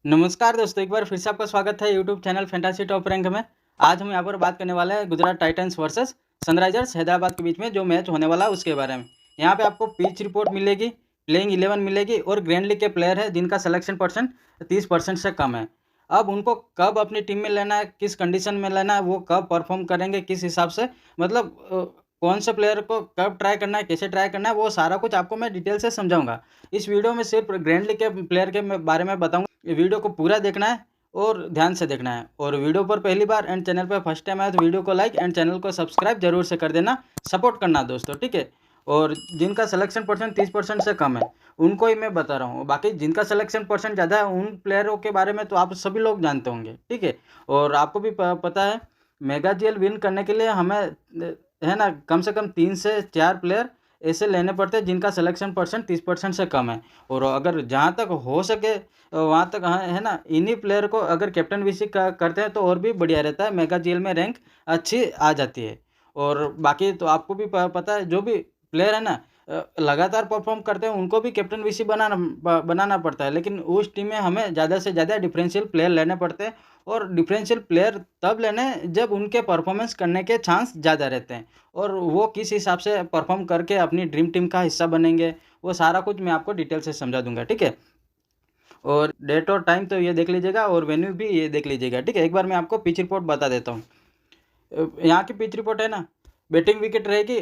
नमस्कार दोस्तों, एक बार फिर से आपका स्वागत है YouTube channel fantasy top rank में। आज हम यहाँ पर बात करने वाले हैं Gujarat Titans versus Sunrisers Hyderabad के बीच में जो मैच होने वाला है उसके बारे में। यहाँ पे आपको पिच रिपोर्ट मिलेगी, प्लेइंग 11 मिलेगी और ग्रैंड लीग के प्लेयर है जिनका सिलेक्शन परसेंट 30% से कम है। अब उनको कब अपनी टीम में लेना है, किस कंडीशन में लेना है, वो कब परफॉर्म करेंगे, किस हिसाब से, मतलब कौन से प्लेयर को कब ट्राई करना है, कैसे ट्राई करना है, वो सारा कुछ आपको मैं डिटेल से समझाऊंगा। इस वीडियो में सिर्फ ग्रैंड लीग के प्लेयर के बारे में बताऊंगा। ये वीडियो को पूरा देखना है और ध्यान से देखना है। और वीडियो पर पहली बार एंड चैनल पर फर्स्ट टाइम आया तो वीडियो को लाइक एंड चैनल को सब्सक्राइब जरूर से कर देना, सपोर्ट करना दोस्तों, ठीक है। और जिनका सिलेक्शन परसेंट 30% से कम है उनको ही मैं बता रहा हूँ, बाकी जिनका सिलेक्शन परसेंट ज़्यादा है उन प्लेयरों के बारे में तो आप सभी लोग जानते होंगे, ठीक है। और आपको भी पता है मेगा जीएल विन करने के लिए हमें है ना कम से कम 3 से 4 प्लेयर ऐसे लेने पड़ते हैं जिनका सिलेक्शन परसेंट 30% से कम है। और अगर जहाँ तक हो सके वहाँ तक है ना इन्हीं प्लेयर को अगर कैप्टन विसी करते हैं तो और भी बढ़िया रहता है, मेगा जीएल में रैंक अच्छी आ जाती है। और बाकी तो आपको भी पता है जो भी प्लेयर है ना लगातार परफॉर्म करते हैं उनको भी कैप्टन विसी बनाना पड़ता है, लेकिन उस टीम में हमें ज़्यादा से ज़्यादा डिफरेंशियल प्लेयर लेने पड़ते हैं। और डिफरेंशियल प्लेयर तब लेने जब उनके परफॉर्मेंस करने के चांस ज़्यादा रहते हैं और वो किस हिसाब से परफॉर्म करके अपनी ड्रीम टीम का हिस्सा बनेंगे, वो सारा कुछ मैं आपको डिटेल से समझा दूंगा, ठीक है। और डेट और टाइम तो ये देख लीजिएगा और वेन्यू भी ये देख लीजिएगा, ठीक है। एक बार मैं आपको पिच रिपोर्ट बता देता हूँ। यहाँ की पिच रिपोर्ट है ना, बैटिंग विकेट रहेगी।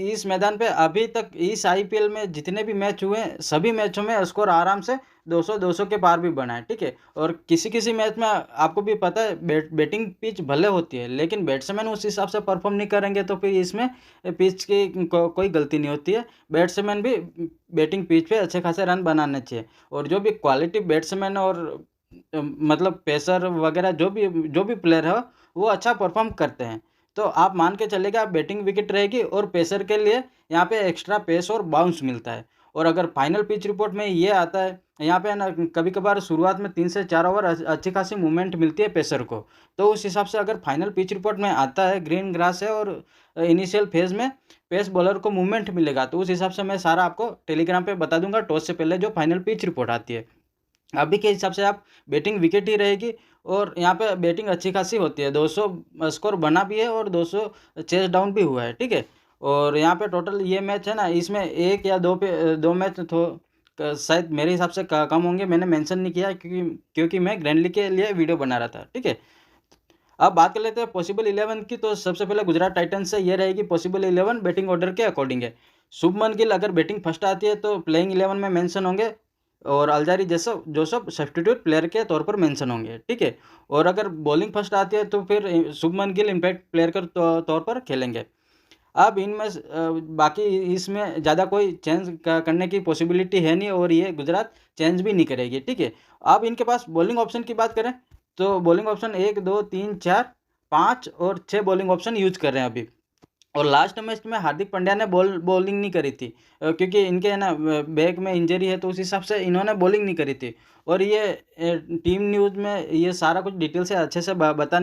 इस मैदान पे अभी तक इस आईपीएल में जितने भी मैच हुए हैं सभी मैचों में स्कोर आराम से 200 के पार भी बना है, ठीक है। और किसी किसी मैच में आपको भी पता है बैटिंग पिच भले होती है लेकिन बैट्समैन उस हिसाब से परफॉर्म नहीं करेंगे तो फिर इसमें पिच की कोई गलती नहीं होती है। बैट्समैन भी बैटिंग पिच पे अच्छे खासे रन बनाने चाहिए। और जो भी क्वालिटी बैट्समैन और मतलब पेसर वगैरह जो भी प्लेयर है वो अच्छा परफॉर्म करते हैं। तो आप मान के चलेगा बैटिंग विकेट रहेगी और पेसर के लिए यहाँ पे एक्स्ट्रा पेस और बाउंस मिलता है। और अगर फाइनल पिच रिपोर्ट में ये आता है यहाँ पे ना कभी कभार शुरुआत में 3 से 4 ओवर अच्छी खासी मूवमेंट मिलती है पेसर को। तो उस हिसाब से अगर फाइनल पिच रिपोर्ट में आता है ग्रीन ग्रास है और इनिशियल फेज में पेस बॉलर को मूवमेंट मिलेगा तो उस हिसाब से मैं सारा आपको टेलीग्राम पे बता दूंगा टॉस से पहले जो फाइनल पिच रिपोर्ट आती है। अभी के हिसाब से आप बैटिंग विकेट ही रहेगी और यहाँ पे बैटिंग अच्छी खासी होती है। 200 स्कोर बना भी है और 200 चेस डाउन भी हुआ है, ठीक है। और यहाँ पे टोटल ये मैच है ना इसमें एक या दो मैच तो शायद मेरे हिसाब से कम होंगे, मैंने मेंशन नहीं किया क्योंकि मैं ग्रैंड लीग के लिए वीडियो बना रहा था, ठीक है। अब बात कर लेते हैं पॉसिबल 11 की। तो सबसे पहले गुजरात टाइटंस से ये रहेगी पॉसिबल 11 बैटिंग ऑर्डर के अकॉर्डिंग है। शुभमन गिल अगर बैटिंग फर्स्ट आती है तो प्लेइंग 11 में मेंशन होंगे और Alzarri Joseph Joseph substitute player के तौर पर मेंशन होंगे, ठीक है। और अगर बॉलिंग फर्स्ट आती है तो फिर शुभमन गिल इम्पैक्ट प्लेयर के तौर पर खेलेंगे। अब इनमें बाकी इसमें ज़्यादा कोई चेंज करने की पॉसिबिलिटी है नहीं और ये गुजरात चेंज भी नहीं करेगी, ठीक है। अब इनके पास बॉलिंग ऑप्शन की बात करें तो बॉलिंग ऑप्शन 1 2 3 4 5 और 6 बॉलिंग ऑप्शन यूज कर रहे हैं अभी। और लास्ट मैच में हार्दिक पांड्या ने बॉलिंग नहीं करी थी क्योंकि इनके है ना बैक में इंजरी है तो उस हिसाब से इन्होंने बॉलिंग नहीं करी थी। और ये टीम न्यूज़ में ये सारा कुछ डिटेल से अच्छे से बताते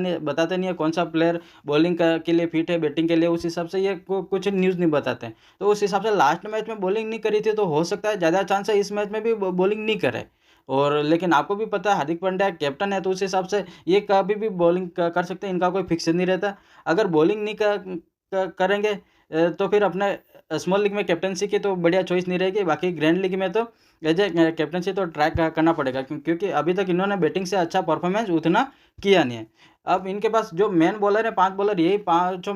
नहीं है कौन सा प्लेयर बॉलिंग के लिए फिट है बैटिंग के लिए, उस हिसाब से ये कुछ न्यूज़ नहीं बताते हैं। तो उस हिसाब से लास्ट मैच में बॉलिंग नहीं करी थी तो हो सकता है ज़्यादा चांस है इस मैच में भी बॉलिंग नहीं करे। और लेकिन आपको भी पता है हार्दिक पांड्या कैप्टन है तो उस हिसाब से ये कभी भी बॉलिंग कर सकते हैं, इनका कोई फिक्स नहीं रहता। अगर बॉलिंग नहीं करेंगे तो फिर अपने स्मॉल लीग में कैप्टनसी की तो बढ़िया चॉइस नहीं रहेगी। बाकी ग्रैंड लीग में तो एज ए कैप्टनसी तो ट्रैक करना पड़ेगा क्योंकि अभी तक इन्होंने बैटिंग से अच्छा परफॉर्मेंस उतना किया नहीं है। अब इनके पास जो मेन बॉलर है 5 बॉलर यही पाँचों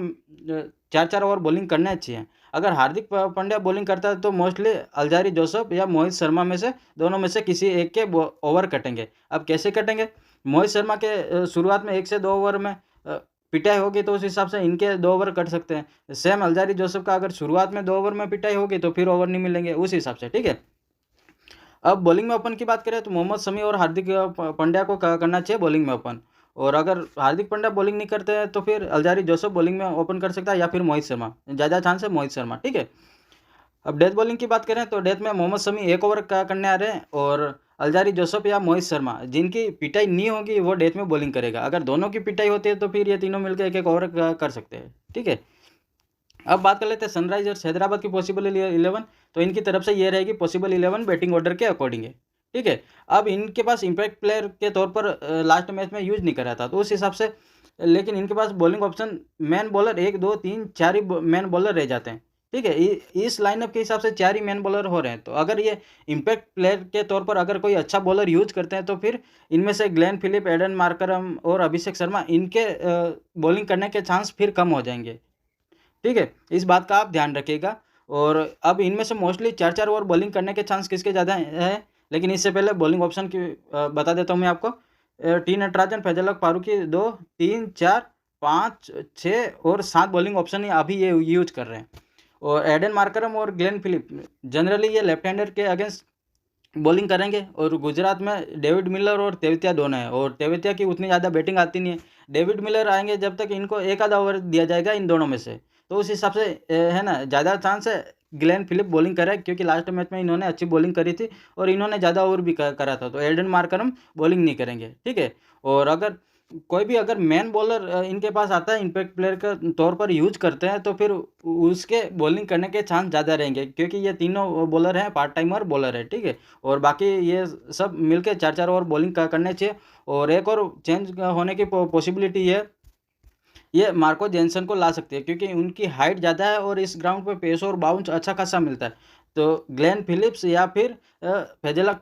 4 4 ओवर बॉलिंग करने चाहिए। अगर हार्दिक पांड्या बॉलिंग करता है तो मोस्टली अल्जारी जोसेफ या मोहित शर्मा में से दोनों में से किसी एक के ओवर कटेंगे। अब कैसे कटेंगे, मोहित शर्मा के शुरुआत में 1 से 2 ओवर में पिटाई होगी तो उस हिसाब से इनके 2 ओवर कट सकते हैं। सेम अल्जारी जोसेफ का अगर शुरुआत में 2 ओवर में पिटाई होगी तो फिर ओवर नहीं मिलेंगे उस हिसाब से, ठीक है। अब बॉलिंग में ओपन की बात करें तो मोहम्मद शमी और हार्दिक पांड्या को करना चाहिए बॉलिंग में ओपन। और अगर हार्दिक पांड्या बॉलिंग नहीं करते हैं तो फिर अल्जारी जोसेफ बॉलिंग में ओपन कर सकता है या फिर मोहित शर्मा, ज़्यादा चांस है मोहित शर्मा, ठीक है। अब डेथ बॉलिंग की बात करें तो डेथ में मोहम्मद शमी 1 ओवर करने आ रहे हैं और अल्जारी जोसेफ या मोहित शर्मा जिनकी पिटाई नहीं होगी वो डेथ में बॉलिंग करेगा। अगर दोनों की पिटाई होती है तो फिर ये तीनों मिलकर 1 1 ओवर कर सकते हैं, ठीक है। अब बात कर लेते हैं सनराइजर्स हैदराबाद की पॉसिबल 11। तो इनकी तरफ से ये रहेगी पॉसिबल 11 बैटिंग ऑर्डर के अकॉर्डिंग है, ठीक है। अब इनके पास इम्पैक्ट प्लेयर के तौर पर लास्ट मैच में यूज़ नहीं करा था, तो उस हिसाब से लेकिन इनके पास बॉलिंग ऑप्शन मैन बॉलर 1, 2, 3, 4 ही मैन बॉलर रह जाते हैं, ठीक है। इस लाइनअप के हिसाब से 4 ही मैन बॉलर हो रहे हैं, तो अगर ये इम्पैक्ट प्लेयर के तौर पर अगर कोई अच्छा बॉलर यूज़ करते हैं तो फिर इनमें से ग्लेन फिलिप, एडन मार्करम और अभिषेक शर्मा इनके बॉलिंग करने के चांस फिर कम हो जाएंगे, ठीक है। इस बात का आप ध्यान रखिएगा। और अब इनमें से मोस्टली 4-4 ओवर बॉलिंग करने के चांस किसके ज़्यादा है, लेकिन इससे पहले बॉलिंग ऑप्शन की बता देता हूँ मैं आपको। टी नटराजन, फैजल हक फारूकी 2, 3, 4, 5, 6 और 7 बॉलिंग ऑप्शन अभी ये यूज कर रहे हैं। और एडन मार्करम और ग्लेन फिलिप जनरली ये लेफ्ट हैंडर के अगेंस्ट बॉलिंग करेंगे। और गुजरात में डेविड मिलर और तेवतिया दोनों हैं, और तेवतिया की उतनी ज़्यादा बैटिंग आती नहीं है। डेविड मिलर आएंगे जब तक इनको एक आधा ओवर दिया जाएगा इन दोनों में से, तो उस हिसाब से है ना, ज़्यादा चांस है ग्लेन फिलिप बॉलिंग करे, क्योंकि लास्ट मैच में इन्होंने अच्छी बॉलिंग करी थी और इन्होंने ज़्यादा ओवर भी करा था। तो एल्डन मार्करम बॉलिंग नहीं करेंगे, ठीक है। और अगर कोई भी अगर मैन बॉलर इनके पास आता है, इम्पैक्ट प्लेयर के तौर पर यूज करते हैं, तो फिर उसके बॉलिंग करने के चांस ज़्यादा रहेंगे, क्योंकि ये तीनों बॉलर हैं, पार्ट टाइमर बॉलर है, ठीक है। और बाकी ये सब मिलके 4-4 ओवर बॉलिंग करने चाहिए। और एक और चेंज होने की पॉसिबिलिटी है, ये मार्को जेनसन को ला सकते हैं, क्योंकि उनकी हाइट ज़्यादा है और इस ग्राउंड पे पेस और बाउंस अच्छा खासा मिलता है। तो ग्लेन फिलिप्स या फिर फैजल हक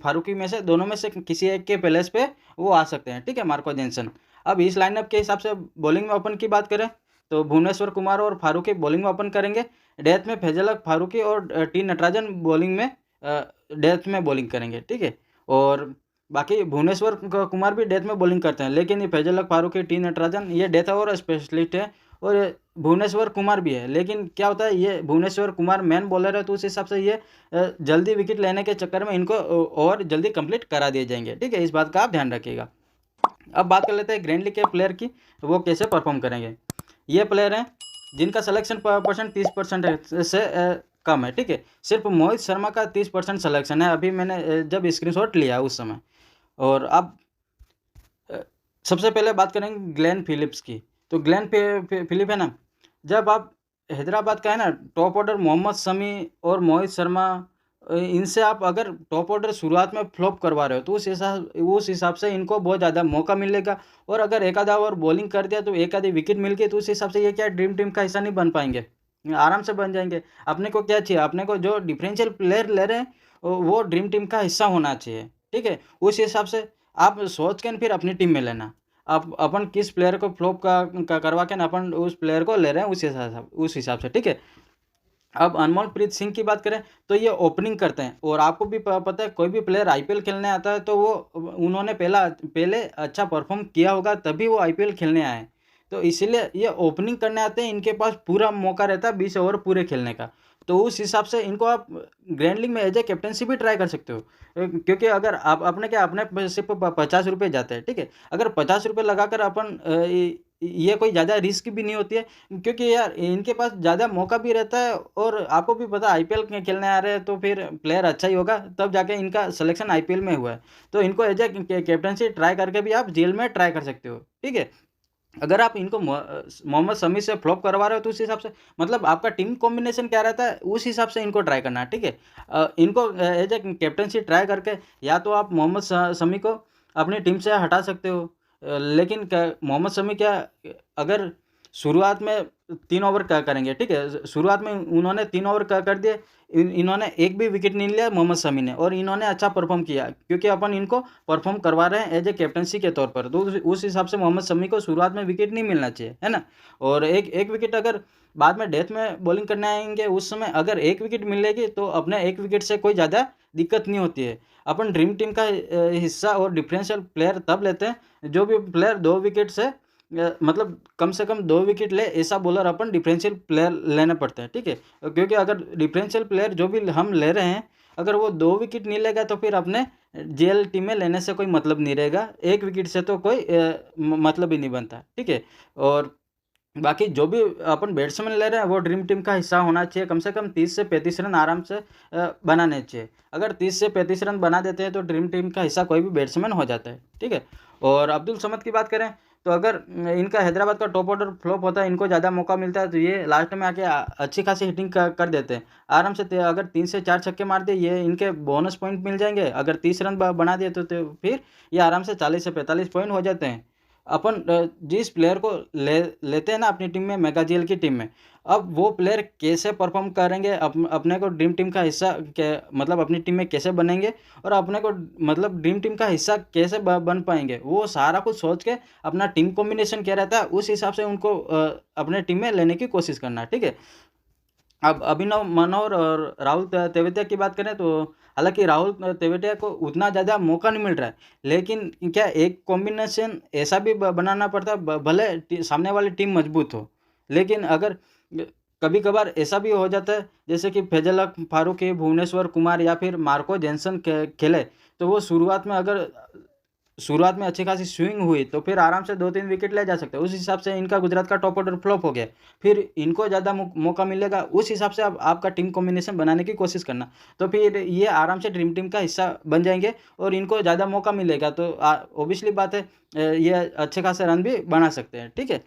फारूकी में से दोनों में से किसी एक के प्लेस पे वो आ सकते हैं, ठीक है, मार्को जेनसन। अब इस लाइनअप के हिसाब से बॉलिंग में ओपन की बात करें तो भुवनेश्वर कुमार और फारूकी बॉलिंग में ओपन करेंगे। डेथ में फैजल हक फारूकी और टी नटराजन बॉलिंग में डेथ में बॉलिंग करेंगे, ठीक है। और बाकी भुवनेश्वर कुमार भी डेथ में बॉलिंग करते हैं, लेकिन ये फैजल हक फारूकी, टी नटराजन ये डेथ ओवर स्पेशलिस्ट है। और भुवनेश्वर कुमार भी है, लेकिन क्या होता है, ये भुवनेश्वर कुमार मैन बॉलर है, तो उस हिसाब से ये जल्दी विकेट लेने के चक्कर में इनको ओवर जल्दी कंप्लीट करा दिए जाएंगे, ठीक है। इस बात का आप ध्यान रखिएगा। अब बात कर लेते हैं ग्रैंड लीग के प्लेयर की, वो कैसे परफॉर्म करेंगे। ये प्लेयर हैं जिनका सिलेक्शन परसेंट 30% से कम है, ठीक है। सिर्फ मोहित शर्मा का 30% सिलेक्शन है, अभी मैंने जब स्क्रीनशॉट लिया उस समय। और अब सबसे पहले बात करेंगे ग्लेन फिलिप्स की। तो ग्लेन फिलिप है ना, जब आप हैदराबाद का है ना टॉप ऑर्डर मोहम्मद शमी और मोहित शर्मा, इनसे आप अगर टॉप ऑर्डर शुरुआत में फ्लॉप करवा रहे हो, तो उस हिसाब से इनको बहुत ज़्यादा मौका मिलेगा। और अगर एक आधा ओवर बॉलिंग कर दिया तो एक आधी विकेट मिल गई, तो उस हिसाब से ये क्या ड्रीम टीम का हिस्सा नहीं बन पाएंगे, आराम से बन जाएंगे। अपने को क्या चाहिए, अपने को जो डिफरेंशियल प्लेयर ले रहे हैं वो ड्रीम टीम का हिस्सा होना चाहिए, ठीक है। उस हिसाब से आप सोच के फिर अपनी टीम में लेना, आप अपन किस प्लेयर को फ्लॉप करवा के ना अपन उस प्लेयर को ले रहे हैं उस हिसाब से, ठीक है। अब अनमोल प्रीत सिंह की बात करें तो ये ओपनिंग करते हैं, और आपको भी पता है कोई भी प्लेयर आईपीएल खेलने आता है तो वो उन्होंने पहले अच्छा परफॉर्म किया होगा तभी वो आईपीएल खेलने आए हैं। तो इसीलिए ये ओपनिंग करने आते हैं, इनके पास पूरा मौका रहता है 20 ओवर पूरे खेलने का। तो उस हिसाब से इनको आप ग्रैंड लीग में एज ए कैप्टनसी भी ट्राई कर सकते हो, क्योंकि अगर आप अपने सिर्फ 50 रुपये जाते हैं, ठीक है। अगर 50 रुपये लगाकर अपन ये कोई ज़्यादा रिस्क भी नहीं होती है, क्योंकि यार इनके पास ज़्यादा मौका भी रहता है, और आपको भी पता आईपीएल में खेलने आ रहे हैं तो फिर प्लेयर अच्छा ही होगा, तब जाके इनका सिलेक्शन आईपीएल में हुआ है। तो इनको एज ए कैप्टनसी ट्राई करके भी आप जेल में ट्राई कर सकते हो, ठीक है। अगर आप इनको मोहम्मद शमी से फ्लॉप करवा रहे हो तो उस हिसाब से मतलब आपका टीम कॉम्बिनेशन क्या रहता है उस हिसाब से इनको ट्राई करना है, ठीक है। इनको एज ए कैप्टनसी ट्राई करके या तो आप मोहम्मद शमी को अपनी टीम से हटा सकते हो। लेकिन मोहम्मद शमी क्या, अगर शुरुआत में 3 ओवर करेंगे, ठीक है, शुरुआत में उन्होंने 3 ओवर कर दिए, इन्होंने एक भी विकेट नहीं लिया मोहम्मद शमी ने, और इन्होंने अच्छा परफॉर्म किया, क्योंकि अपन इनको परफॉर्म करवा रहे हैं एज ए कैप्टनसी के तौर पर, तो उस हिसाब से मोहम्मद शमी को शुरुआत में विकेट नहीं मिलना चाहिए, है ना। और एक एक विकेट अगर बाद में डेथ में बॉलिंग करने आएंगे उस समय अगर एक विकेट मिलेगी तो अपने एक विकेट से कोई ज़्यादा दिक्कत नहीं होती है। अपन ड्रीम टीम का हिस्सा और डिफरेंशियल प्लेयर तब लेते हैं जो भी प्लेयर 2 विकेट से मतलब कम से कम 2 विकेट ले, ऐसा बॉलर अपन डिफरेंशियल प्लेयर लेने पड़ते हैं, ठीक है। क्योंकि अगर डिफरेंशियल प्लेयर जो भी हम ले रहे हैं अगर वो 2 विकेट नहीं लेगा तो फिर अपने जेएल टीम में लेने से कोई मतलब नहीं रहेगा, 1 विकेट से तो कोई मतलब ही नहीं बनता, ठीक है। और बाकी जो भी अपन बैट्समैन ले रहे हैं वो ड्रीम टीम का हिस्सा होना चाहिए, कम से कम 30 से 35 रन आराम से बनाने चाहिए। अगर 30 से 35 रन बना देते हैं तो ड्रीम टीम का हिस्सा कोई भी बैट्समैन हो जाता है, ठीक है। और अब्दुल समद की बात करें तो अगर इनका हैदराबाद का टॉप ऑर्डर फ्लॉप होता है, इनको ज़्यादा मौका मिलता है, तो ये लास्ट में आके अच्छी खासी हिटिंग कर देते हैं आराम से। अगर 3 से 4 छक्के मार दिए, ये इनके बोनस पॉइंट मिल जाएंगे। अगर 30 रन बना दिए तो फिर ये आराम से 40 से 45 पॉइंट हो जाते हैं। अपन जिस प्लेयर को लेते हैं ना अपनी टीम में, मेगा जीएल की टीम में, अब वो प्लेयर कैसे परफॉर्म करेंगे, अपने को ड्रीम टीम का हिस्सा मतलब अपनी टीम में कैसे बनेंगे, और अपने को मतलब ड्रीम टीम का हिस्सा कैसे बन पाएंगे, वो सारा कुछ सोच के अपना टीम कॉम्बिनेशन क्या रहता है उस हिसाब से उनको अपने टीम में लेने की कोशिश करना। ठीक है। अब अभिनव मनोहर और राहुल तेवतिया की बात करें, तो हालांकि राहुल तेवतिया को उतना ज़्यादा मौका नहीं मिल रहा है, लेकिन क्या एक कॉम्बिनेशन ऐसा भी बनाना पड़ता है, भले सामने वाली टीम मजबूत हो, लेकिन अगर कभी कभार ऐसा भी हो जाता है जैसे कि फैजल हक फारूकी, भुवनेश्वर कुमार या फिर मार्को जेनसन खेले, तो वो शुरुआत में अच्छी खासी स्विंग हुई तो फिर आराम से 2-3 विकेट ले जा सकते हैं। उस हिसाब से इनका गुजरात का टॉप ऑर्डर फ्लॉप हो गया, फिर इनको ज़्यादा मौका मिलेगा, उस हिसाब से अब आपका टीम कॉम्बिनेशन बनाने की कोशिश करना, तो फिर ये आराम से ड्रीम टीम का हिस्सा बन जाएंगे और इनको ज़्यादा मौका मिलेगा, तो ओबियसली बात है ये अच्छे खासे रन भी बना सकते हैं। ठीक है।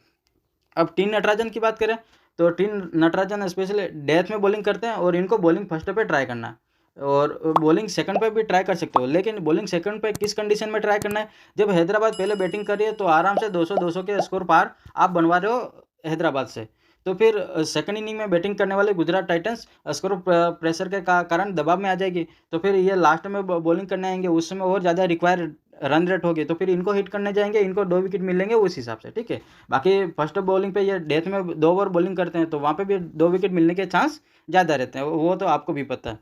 अब टीन नटराजन की बात करें, तो टीन नटराजन स्पेशली डेथ में बॉलिंग करते हैं, और इनको बॉलिंग फर्स्ट पे ट्राई करना है और बॉलिंग सेकंड पे भी ट्राई कर सकते हो, लेकिन बॉलिंग सेकंड पे किस कंडीशन में ट्राई करना है, जब हैदराबाद पहले बैटिंग कर रही है तो आराम से 200 के स्कोर पार आप बनवा रहे हो हैदराबाद से, तो फिर सेकंड इनिंग में बैटिंग करने वाले गुजरात टाइटंस स्कोर प्रेशर के कारण दबाव में आ जाएगी, तो फिर ये लास्ट में बॉलिंग करने आएंगे, उस समय और ज़्यादा रिक्वायर रन रेट होगी, तो फिर इनको हिट करने जाएंगे, इनको 2 विकेट मिलेंगे उस हिसाब से। ठीक है। बाकी फर्स्ट बॉलिंग पे ये डेथ में 2 ओवर बॉलिंग करते हैं, तो वहाँ पे भी 2 विकेट मिलने के चांस ज़्यादा रहते हैं, वो तो आपको भी पता है।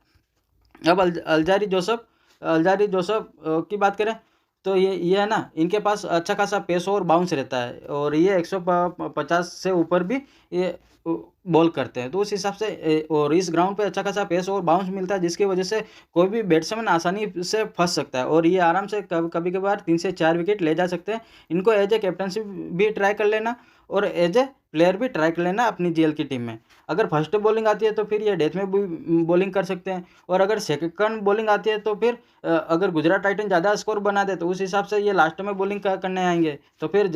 अब अलजारी जोसफ की बात करें, तो ये है ना, इनके पास अच्छा खासा पेस और बाउंस रहता है, और ये 150 से ऊपर भी ये बॉल करते हैं, तो उस हिसाब से और इस ग्राउंड पे अच्छा खासा पेस और बाउंस मिलता है, जिसकी वजह से कोई भी बैट्समैन आसानी से फंस सकता है, और ये आराम से कभी कभार 3 से 4 विकेट ले जा सकते हैं। इनको एज ए कैप्टनशिप भी ट्राई कर लेना और एज ए प्लेयर भी ट्राई कर लेना अपनी जीएल की टीम में। अगर फर्स्ट बॉलिंग आती है तो फिर ये डेथ में भी बॉलिंग कर सकते हैं, और अगर सेकंड बॉलिंग आती है तो फिर अगर गुजरात टाइटन ज़्यादा स्कोर बना दे तो उस हिसाब से ये लास्ट में बॉलिंग करने आएंगे, तो फिर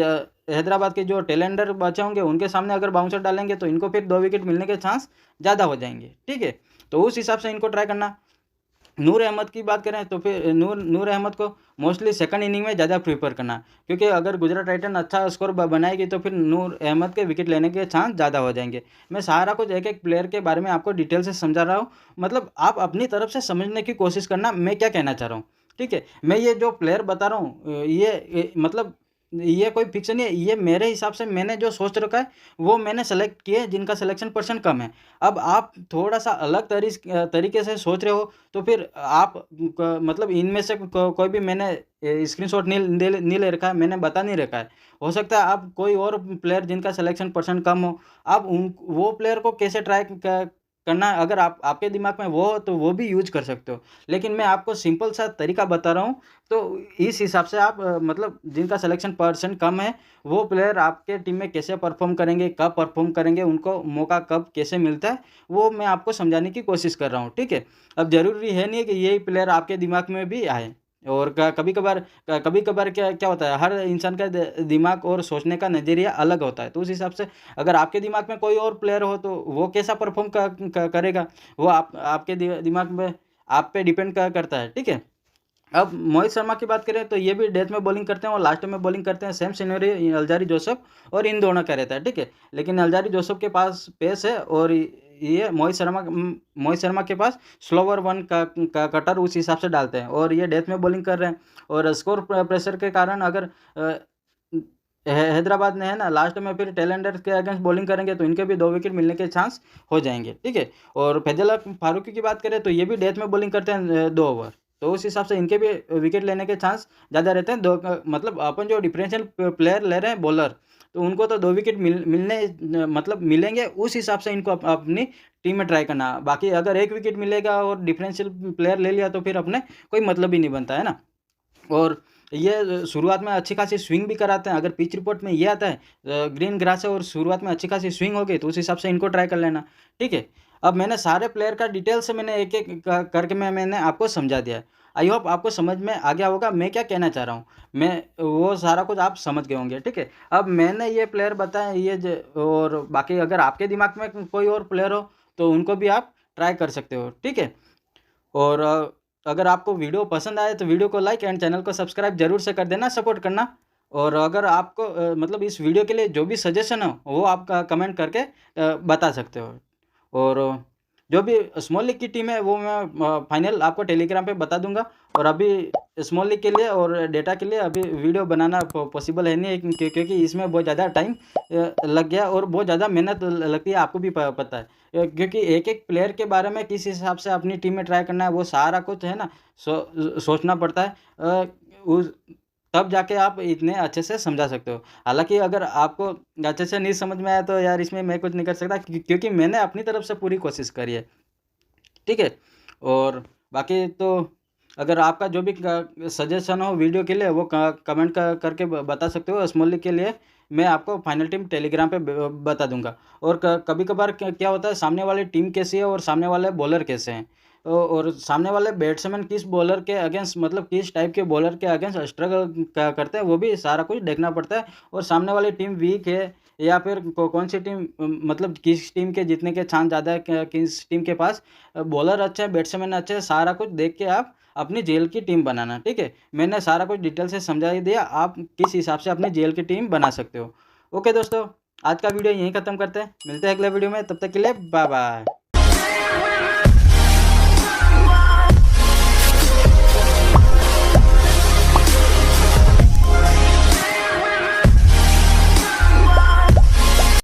हैदराबाद के जो टेलेंडर बचे होंगे उनके सामने अगर बाउंसर डालेंगे तो इनको फिर 2 विकेट मिलने के चांस ज़्यादा हो जाएंगे। ठीक है। तो उस हिसाब से इनको ट्राई करना। नूर अहमद की बात करें तो फिर नूर अहमद को मोस्टली सेकंड इनिंग में ज़्यादा प्रीफर करना, क्योंकि अगर गुजरात टाइटन अच्छा स्कोर बनाएगी तो फिर नूर अहमद के विकेट लेने के चांस ज़्यादा हो जाएंगे। मैं सारा कुछ एक एक प्लेयर के बारे में आपको डिटेल से समझा रहा हूँ, मतलब आप अपनी तरफ से समझने की कोशिश करना मैं क्या कहना चाह रहा हूँ। ठीक है। मैं ये जो प्लेयर बता रहा हूँ मतलब ये कोई फिक्स नहीं है, ये मेरे हिसाब से मैंने जो सोच रखा है वो मैंने सेलेक्ट किए जिनका सिलेक्शन परसेंट कम है। अब आप थोड़ा सा अलग तरीके से सोच रहे हो, तो फिर आप मतलब इनमें से कोई भी मैंने स्क्रीनशॉट नहीं ले रखा है, मैंने बता नहीं रखा है। हो सकता है आप कोई और प्लेयर जिनका सिलेक्शन परसेंट कम हो, आप उन वो प्लेयर को कैसे ट्राई करना है, अगर आपके दिमाग में वो हो तो वो भी यूज कर सकते हो, लेकिन मैं आपको सिंपल सा तरीका बता रहा हूँ, तो इस हिसाब से आप मतलब जिनका सिलेक्शन परसेंट कम है वो प्लेयर आपके टीम में कैसे परफॉर्म करेंगे, कब परफॉर्म करेंगे, उनको मौका कब कैसे मिलता है, वो मैं आपको समझाने की कोशिश कर रहा हूँ। ठीक है। अब ज़रूरी है नहीं है कि यही प्लेयर आपके दिमाग में भी आए, और कभी कभार क्या क्या होता है, हर इंसान का दिमाग और सोचने का नज़रिया अलग होता है, तो उस हिसाब से अगर आपके दिमाग में कोई और प्लेयर हो तो वो कैसा परफॉर्म करेगा, वो आपके दिमाग में आप पे डिपेंड करता है। ठीक है। अब मोहित शर्मा की बात करें तो ये भी डेथ में बॉलिंग करते हैं और लास्ट में बॉलिंग करते हैं, सेम सिनेरियो अलजारी जोसफ और इन दोनों का रहता है। ठीक है। लेकिन अलजारी जोसफ के पास पेस है, और ये मोहित शर्मा के पास स्लोवर वन का कटर उस हिसाब से डालते हैं, और ये डेथ में बॉलिंग कर रहे हैं, और स्कोर प्रेशर के कारण अगर हैदराबाद ने है ना लास्ट में फिर टेलेंडर के अगेंस्ट बॉलिंग करेंगे तो इनके भी 2 विकेट मिलने के चांस हो जाएंगे। ठीक है। और फैजल हक फारूकी की बात करें तो ये भी डेथ में बॉलिंग करते हैं 2 ओवर, तो उस हिसाब से इनके भी विकेट लेने के चांस ज़्यादा रहते हैं। मतलब अपन जो डिफरेंशियल प्लेयर ले रहे हैं बॉलर, तो उनको तो 2 विकेट मिलने मतलब मिलेंगे, उस हिसाब से इनको अपनी टीम में ट्राई करना। बाकी अगर 1 विकेट मिलेगा और डिफरेंशियल प्लेयर ले लिया तो फिर अपने कोई मतलब ही नहीं बनता है ना। और ये शुरुआत में अच्छी खासी स्विंग भी कराते हैं, अगर पिच रिपोर्ट में ये आता है ग्रीन ग्रास है और शुरुआत में अच्छी खासी स्विंग हो गई तो उस हिसाब से इनको ट्राई कर लेना। ठीक है। अब मैंने सारे प्लेयर का डिटेल से मैंने एक एक करके मैंने आपको समझा दिया है। आई होप आपको समझ में आ गया होगा मैं क्या कहना चाह रहा हूँ। मैं वो सारा कुछ आप समझ गए होंगे, ठीक है। अब मैंने ये प्लेयर बताए और बाकी अगर आपके दिमाग में कोई और प्लेयर हो तो उनको भी आप ट्राई कर सकते हो, ठीक है। और अगर आपको वीडियो पसंद आए तो वीडियो को लाइक एंड चैनल को सब्सक्राइब जरूर से कर देना, सपोर्ट करना। और अगर आपको मतलब इस वीडियो के लिए जो भी सजेशन हो वो आप कमेंट करके बता सकते हो। और जो भी स्मॉल लीग की टीम है वो मैं फाइनल आपको टेलीग्राम पे बता दूंगा। और अभी स्मॉल लीग के लिए और डेटा के लिए अभी वीडियो बनाना पॉसिबल है नहीं, क्योंकि इसमें बहुत ज़्यादा टाइम लग गया और बहुत ज़्यादा मेहनत लगती है, आपको भी पता है। क्योंकि एक एक प्लेयर के बारे में किस हिसाब से अपनी टीम में ट्राई करना है वो सारा कुछ है ना, सोचना पड़ता है। उस तब जाके आप इतने अच्छे से समझा सकते हो। हालाँकि अगर आपको अच्छे से नहीं समझ में आया तो यार इसमें मैं कुछ नहीं कर सकता, क्योंकि मैंने अपनी तरफ से पूरी कोशिश करी है, ठीक है। और बाकी तो अगर आपका जो भी सजेशन हो वीडियो के लिए वो कमेंट करके बता सकते हो। स्मॉल लीग के लिए मैं आपको फाइनल टीम टेलीग्राम पे बता दूंगा। और कभी कभार क्या होता है, सामने वाली टीम कैसी है और सामने वाले बॉलर कैसे हैं, और सामने वाले बैट्समैन किस बॉलर के अगेंस्ट मतलब किस टाइप के बॉलर के अगेंस्ट स्ट्रगल करते हैं वो भी सारा कुछ देखना पड़ता है। और सामने वाली टीम वीक है या फिर कौन सी टीम मतलब किस टीम के जीतने के चांस ज़्यादा है, किस टीम के पास बॉलर अच्छे हैं बैट्समैन अच्छे हैं, सारा कुछ देख के आप अपनी जेल की टीम बनाना, ठीक है। मैंने सारा कुछ डिटेल से समझा ही दिया, आप किस हिसाब से अपनी जेल की टीम बना सकते हो। ओके दोस्तों, आज का वीडियो यहीं ख़त्म करते हैं, मिलते हैं अगले वीडियो में, तब तक के लिए बाय बाय।